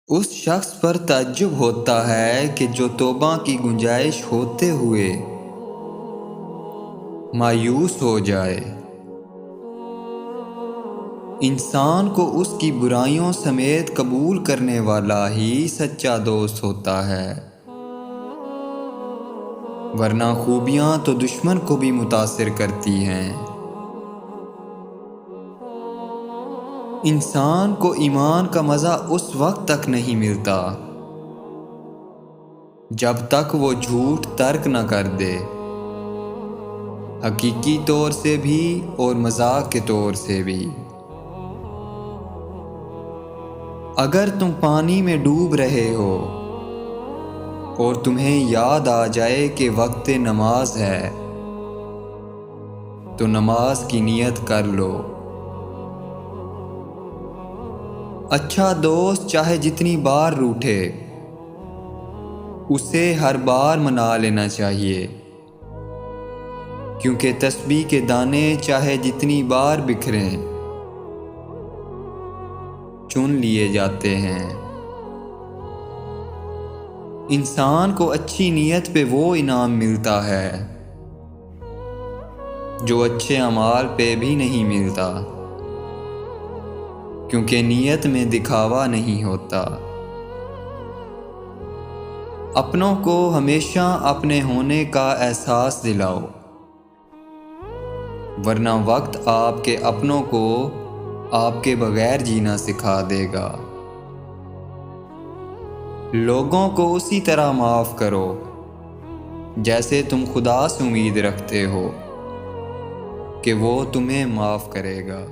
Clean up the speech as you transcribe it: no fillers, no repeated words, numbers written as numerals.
اس شخص پر تعجب ہوتا ہے کہ جو توبہ کی گنجائش ہوتے ہوئے مایوس ہو جائے۔ انسان کو اس کی برائیوں سمیت قبول کرنے والا ہی سچا دوست ہوتا ہے، ورنہ خوبیاں تو دشمن کو بھی متاثر کرتی ہیں۔ انسان کو ایمان کا مزہ اس وقت تک نہیں ملتا جب تک وہ جھوٹ ترک نہ کر دے، حقیقی طور سے بھی اور مذاق کے طور سے بھی۔ اگر تم پانی میں ڈوب رہے ہو اور تمہیں یاد آ جائے کہ وقت نماز ہے تو نماز کی نیت کر لو۔ اچھا دوست چاہے جتنی بار روٹھے، اسے ہر بار منا لینا چاہیے، کیونکہ تسبیح کے دانے چاہے جتنی بار بکھریں، چن لیے جاتے ہیں۔ انسان کو اچھی نیت پہ وہ انعام ملتا ہے جو اچھے اعمال پہ بھی نہیں ملتا، کیونکہ نیت میں دکھاوا نہیں ہوتا۔ اپنوں کو ہمیشہ اپنے ہونے کا احساس دلاؤ، ورنہ وقت آپ کے اپنوں کو آپ کے بغیر جینا سکھا دے گا۔ لوگوں کو اسی طرح معاف کرو جیسے تم خدا سے امید رکھتے ہو کہ وہ تمہیں معاف کرے گا۔